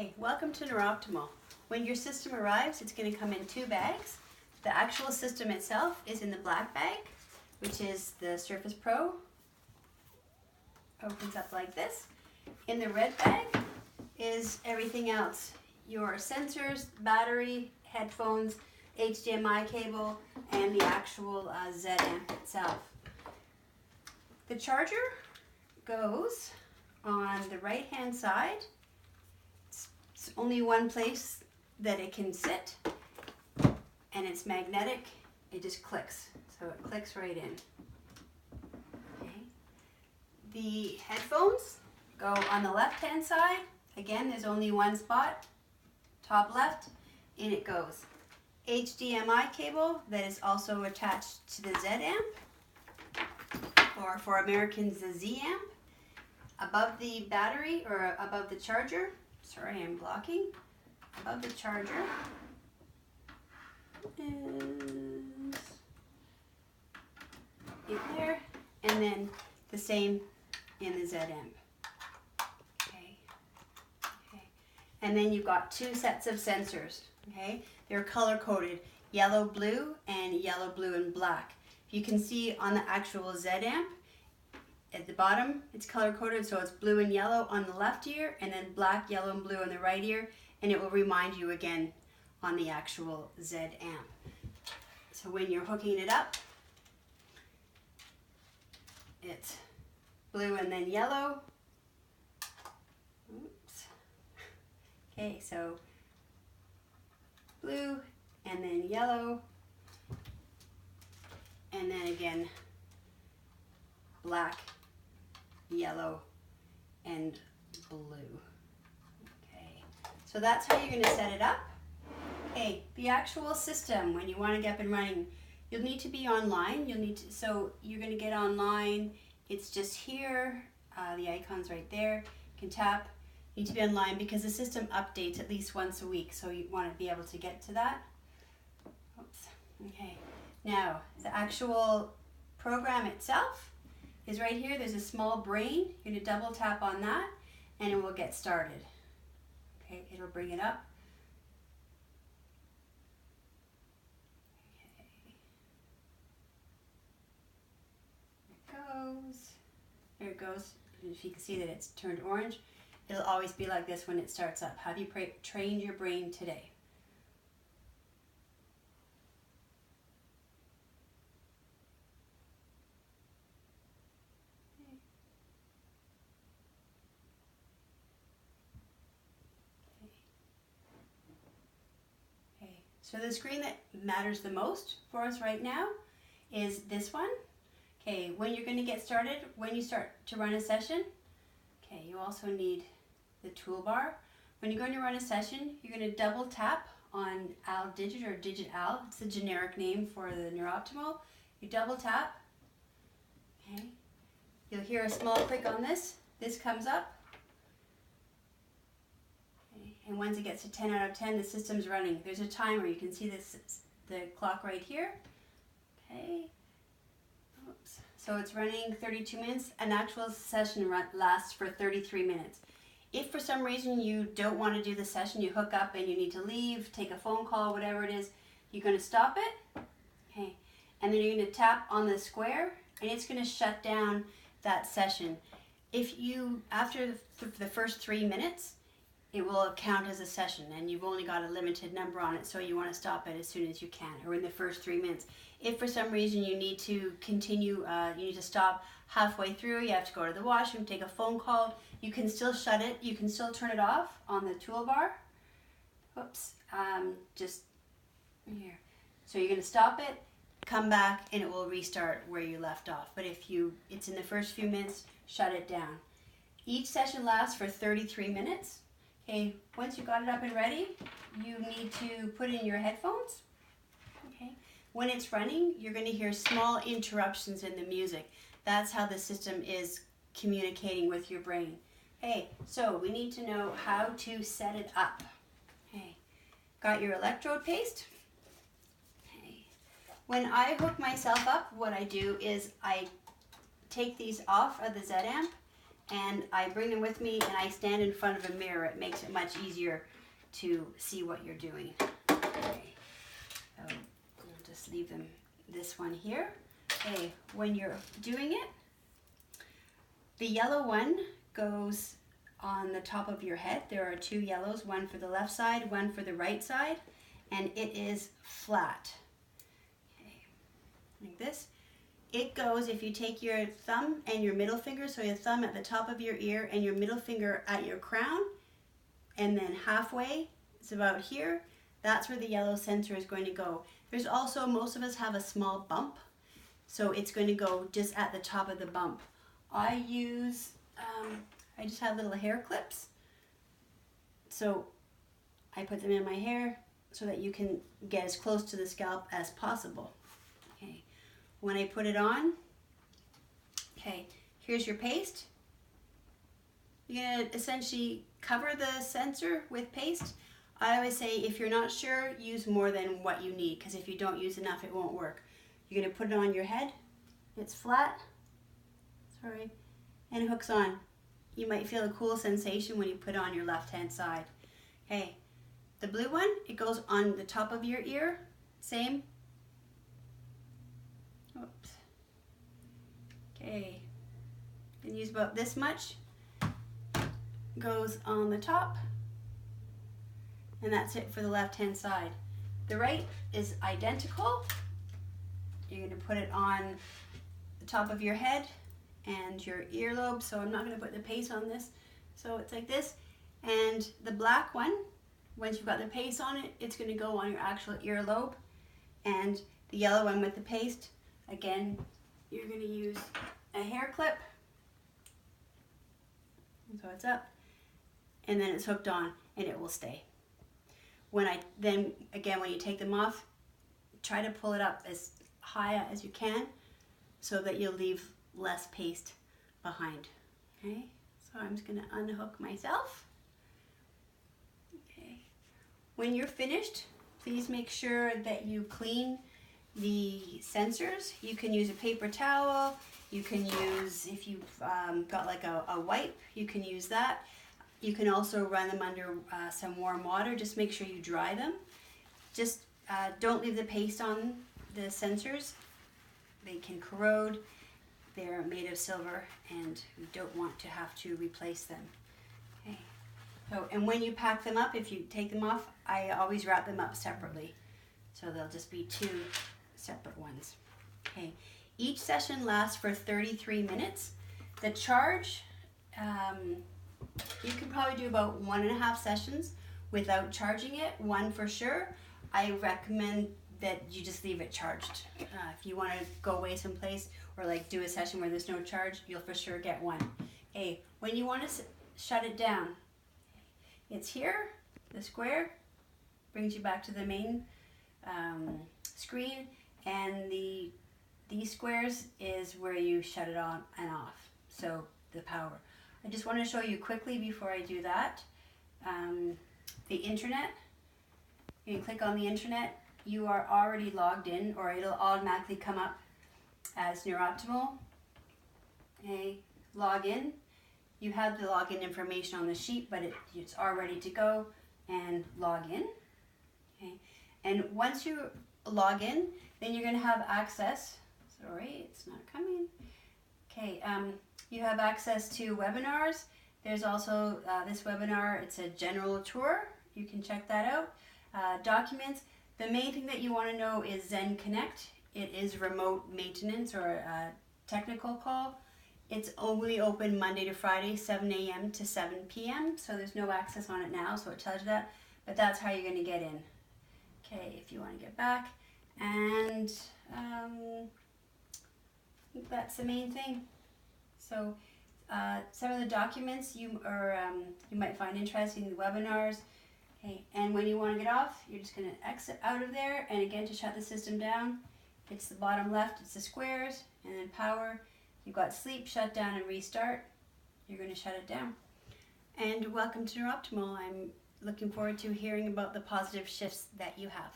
Okay, welcome to Neuroptimal. When your system arrives, it's going to come in 2 bags. The actual system itself is in the black bag, which is the Surface Pro. Opens up like this. In the red bag is everything else. Your sensors, battery, headphones, HDMI cable, and the actual Z amp itself. The charger goes on the right hand side. It's only one place that it can sit, and it's magnetic. It just clicks, so it clicks right in. Okay. The headphones go on the left hand side. Again, there's only one spot, top left, in it goes. HDMI cable that is also attached to the Z amp, or for Americans the Z amp. Above the battery, or above the charger, sorry, I'm blocking. Above the charger is in there, and then the same in the Z amp. Okay. And then you've got 2 sets of sensors. Okay, they're color coded: yellow, blue, and yellow, blue, and black. You can see on the actual Z amp, at the bottom, it's color-coded, so it's blue and yellow on the left ear, and then black, yellow, and blue on the right ear, and it will remind you again on the actual Z amp. So when you're hooking it up, it's blue and then yellow. Oops. Okay, so blue and then yellow, and then again black, yellow, and blue. Okay, so that's how you're going to set it up. Okay, the actual system, when you want to get up and running, you'll need to be online. So you're going to get online. It's just here. The icon's right there. You can tap. You need to be online because the system updates at least once a week, so you want to be able to get to that. Oops. Okay, now the actual program itself is right here. There's a small brain. You're going to double tap on that and it will get started. Okay, it'll bring it up. Okay. There it goes. There it goes. If you can see that it's turned orange, it'll always be like this when it starts up. Have you trained your brain today? So the screen that matters the most for us right now is this one. Okay, when you're going to get started, when you start to run a session, okay, you also need the toolbar. When you're going to run a session, you're going to double tap on Al Digit, or Digit Al. It's the generic name for the Neuroptimal. You double tap. Okay, you'll hear a small click on this. This comes up. And once it gets to 10 out of 10, the system's running. There's a timer. You can see this, the clock right here. Okay. Oops. So it's running 32 minutes. An actual session lasts for 33 minutes. If for some reason you don't want to do the session, you hook up and you need to leave, take a phone call, whatever it is, you're going to stop it. Okay. And then you're going to tap on the square, and it's going to shut down that session. If you, after the first 3 minutes, it will count as a session, and you've only got a limited number on it, so you want to stop it as soon as you can, or in the first 3 minutes. If for some reason you need to continue, you need to stop halfway through, you have to go to the washroom, take a phone call, you can still shut it, you can still turn it off on the toolbar. Whoops, just here. So you're going to stop it, come back, and it will restart where you left off. But if it's in the first few minutes, shut it down. Each session lasts for 33 minutes. Okay, once you got it up and ready, you need to put in your headphones. Okay, when it's running, you're going to hear small interruptions in the music. That's how the system is communicating with your brain. Okay, so we need to know how to set it up. Okay, got your electrode paste. Okay, when I hook myself up, what I do is I take these off of the Z amp and I bring them with me and I stand in front of a mirror. It makes it much easier to see what you're doing. Okay, so I'll just leave them, this one here. Okay, when you're doing it, the yellow one goes on the top of your head. There are 2 yellows, one for the left side, one for the right side, and it is flat. Okay, like this. It goes, if you take your thumb and your middle finger, so your thumb at the top of your ear and your middle finger at your crown, and then halfway, it's about here, that's where the yellow sensor is going to go. There's also, most of us have a small bump, so it's going to go just at the top of the bump. I use, I just have little hair clips, so I put them in my hair so that you can get as close to the scalp as possible. Okay. When I put it on, okay, here's your paste. You're going to essentially cover the sensor with paste. I always say if you're not sure, use more than what you need, because if you don't use enough, it won't work. You're going to put it on your head. It's flat, sorry, and it hooks on. You might feel a cool sensation when you put it on your left-hand side. Okay, the blue one, it goes on the top of your ear, same. Oops. Okay, you can use about this much. Goes on the top, and that's it for the left-hand side. The right is identical. You're going to put it on the top of your head and your earlobe, so I'm not going to put the paste on this. So it's like this, and the black one, once you've got the paste on it, it's going to go on your actual earlobe, and the yellow one with the paste, again, you're going to use a hair clip, so it's up, and then it's hooked on, and it will stay. When you take them off, try to pull it up as high as you can so that you'll leave less paste behind. Okay, so I'm just going to unhook myself. Okay, when you're finished, please make sure that you clean the sensors. You can use a paper towel. You can use, if you've got like a wipe, you can use that. You can also run them under some warm water. Just make sure you dry them. Just don't leave the paste on the sensors. They can corrode. They're made of silver, and we don't want to have to replace them. Okay. So, and when you pack them up, if you take them off, I always wrap them up separately. So they'll just be 2 separate ones. Okay. Each session lasts for 33 minutes. The charge, you can probably do about 1.5 sessions without charging it, 1 for sure. I recommend that you just leave it charged. If you want to go away someplace or like do a session where there's no charge, you'll for sure get 1. Okay, when you want to shut it down, it's here, the square, brings you back to the main screen, and these squares is where you shut it on and off, so the power. I just want to show you quickly before I do that, the internet. You can click on the internet. You are already logged in, or it'll automatically come up as Neuroptimal. Okay, log in. You have the login information on the sheet, but it's all ready to go, and log in. Okay, and once you log in, then you're going to have access. Sorry, it's not coming. Okay, you have access to webinars. There's also this webinar. It's a general tour. You can check that out. Documents. The main thing that you want to know is Zen Connect. It is remote maintenance or a technical call. It's only open Monday to Friday, 7 a.m. to 7 p.m. So there's no access on it now, so it tells you that. But that's how you're going to get in. Okay, if you want to get back. And I think that's the main thing. So some of the documents you might find interesting, the webinars. Okay, and when you want to get off, you're just going to exit out of there. And again, to shut the system down, it's the bottom left, it's the squares, and then power. You've got sleep, shut down, and restart. You're going to shut it down. And welcome to Neuroptimal. I'm looking forward to hearing about the positive shifts that you have.